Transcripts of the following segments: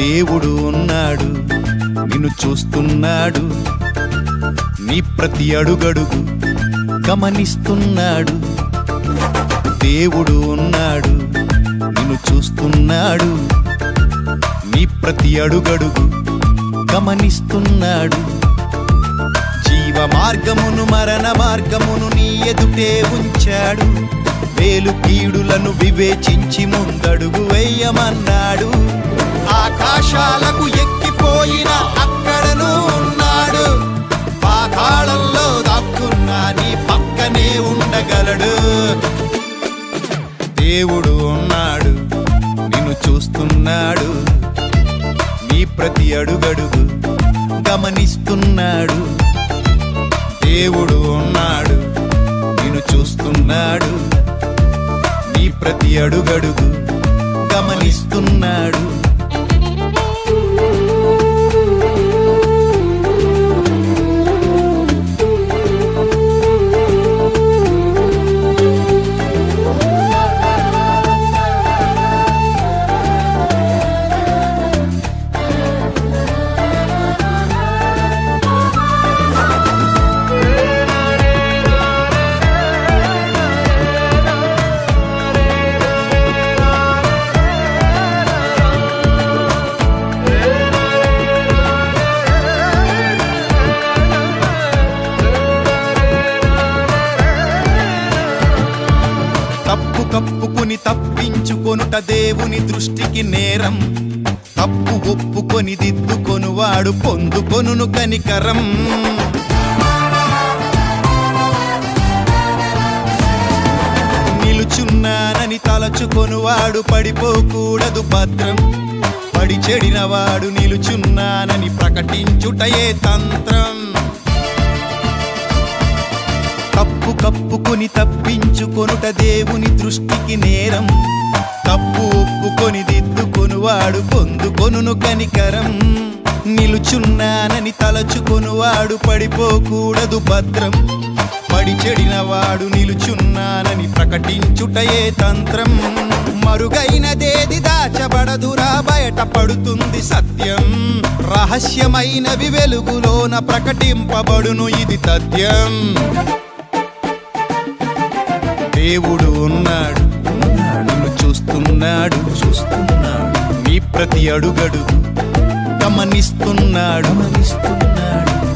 దేవుడు ఉన్నాడు, నిన్ను చూస్తున్నాడు, నీ ప్రతి అడుగడుగు గమనిస్తున్నాడు. దేవుడు ఉన్నాడు, నిన్ను చూస్తున్నాడు, నీ ప్రతి అడుగడుగు గమనిస్తున్నాడు. జీవ మార్గమును మరణ మార్గమును నీ ఎదుటే ఉంచాడు. వేలు కీడులను వివేచించి ముందడుగు వేయమన్నాడు. ఆకాశాలకు ఎక్కిపోయిన అక్కడను ఉన్నాడు. పాతాళంలో దాక్కున్నా నీ పక్కనే ఉండగలడు. దేవుడు ఉన్నాడు, నిన్ను చూస్తున్నాడు, నీ ప్రతి అడుగడుగు గమనిస్తున్నాడు. దేవుడు ఉన్నాడు, నిన్ను చూస్తున్నాడు, నీ ప్రతి అడుగడుగు గమనిస్తున్నాడు. కప్పుకొని తప్పించుకొనుట దేవుని దృష్టికి నేరం. తప్పు ఒప్పుకొని దిద్దుకొనువాడు పొందుకొనును కనికరం. నిలుచున్నానని తలచుకొనువాడు పడిపోకూడదు భద్రం. పడి చెడినవాడు నిలుచున్నానని ప్రకటించుటయే తంత్రం. తప్పు కప్పుకొని తప్పించుకొనుట దేవుని దృష్టికి నేరం. తప్పు ఒప్పుకొని దిద్దుకొనువాడు పొందుకొనును కనికరం. నిలుచున్నానని తలచుకొనువాడు పడిపోకూడదు భద్రం. పడి చెడినవాడు నిలుచున్నానని ప్రకటించుటయే తంత్రం. మరుగైనదేది దాచబడదురా, బయటపడుతుంది సత్యం. రహస్యమైనవి వెలుగులోన ప్రకటింపబడును, ఇది తథ్యం. దేవుడు ఉన్నాడు, నిన్ను చూస్తున్నాడు, నీ ప్రతి అడుగడుగు గమనిస్తున్నాడు.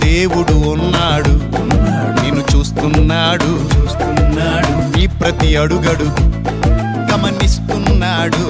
దేవుడు ఉన్నాడు, నిన్ను చూస్తున్నాడు, నీ ప్రతి అడుగడుగు గమనిస్తున్నాడు.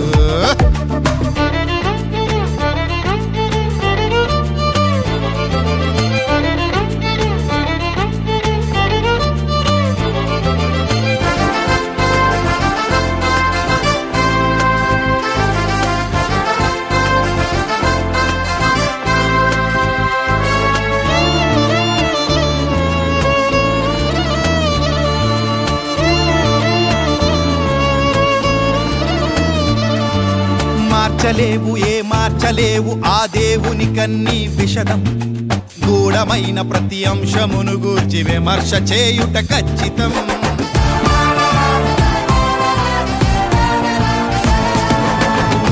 మార్చలేవు, మార్చలేవు ఆ దేవుని కన్నీ విషదం. గూఢమైన ప్రతి అంశమును గూర్చి విమర్శ చేయుట ఖచ్చితం.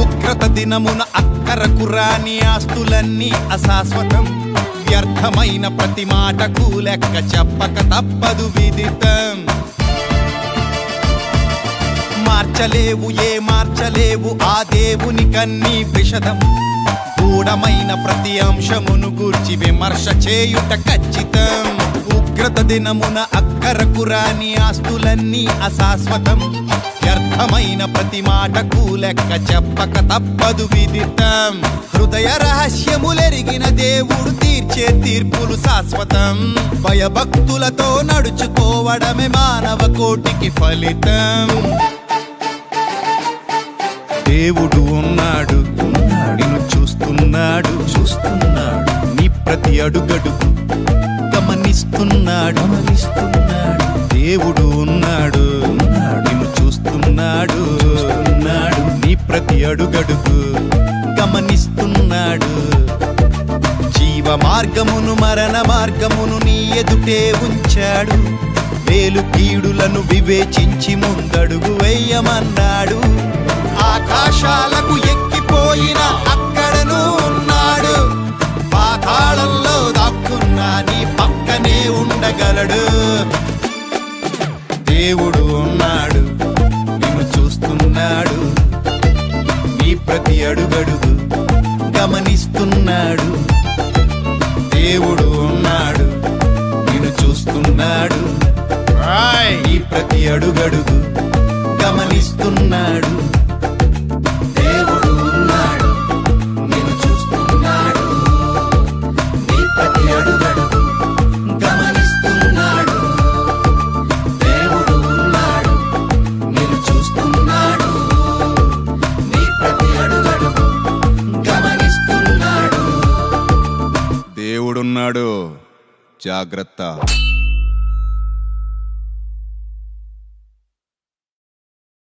ఉగ్రత దినమున అక్కరకు రాని ఆస్తులన్నీ అశాశ్వతం. వ్యర్థమైన ప్రతి మాటకు లెక్క చెప్పక తప్పదు విదితం. మార్చలేవు, మార్చలేవు ఆ దేవుని కన్నీ విషదం. గూఢమైన ప్రతి అంశమును గూర్చి విమర్శ చేయుట ఖచ్చితం. ఉగ్రత దినమున అక్కరకు రాని ఆస్తులన్నీ అశాశ్వతం. వ్యర్థమైన ప్రతి మాటకు లెక్క చెప్పక తప్పదు విదితం. హృదయ రహస్యములెరిగిన దేవుడు తీర్చే తీర్పులు శాశ్వతం. భయభక్తులతో నడుచుకోవడమే మానవ కోటికి ఫలితం. దేవుడు ఉన్నాడు, నిన్ను చూస్తున్నాడు, నీ ప్రతి అడుగడుగు గమనిస్తున్నాడు. దేవుడు ఉన్నాడు, నిన్ను చూస్తున్నాడు, నీ ప్రతి అడుగడుగు గమనిస్తున్నాడు. జీవ మార్గమును మరణ మార్గమును నీ ఎదుటే ఉంచాడు. వేలు కీడులను వివేచించి ముందడుగు వేయమన్నాడు. ఆకాశాలకు ఎక్కిపోయిన అక్కడ దేవుడును ఉన్నాడు, పాతాళంలో దాక్కున్నా నీ పక్కనే ఉండగలడు. దేవుడు ఉన్నాడు, నిన్ను చూస్తున్నాడు, నీ ప్రతి అడుగడుగు గమనిస్తున్నాడు. దేవుడు ఉన్నాడు, నిన్ను చూస్తున్నాడు, నీ ప్రతి అడుగడుగు గమనిస్తున్నాడు. దేవుడు ఉన్నాడు, నిన్ను చూస్తున్నాడు, నీ ప్రతి అడుగడుగు గమనిస్తున్నాడు. దేవుడు ఉన్నాడు, నిన్ను చూస్తున్నాడు, నీ ప్రతి అడుగడుగు గమనిస్తున్నాడు. దేవుడున్నాడు, జాగ్రత్త.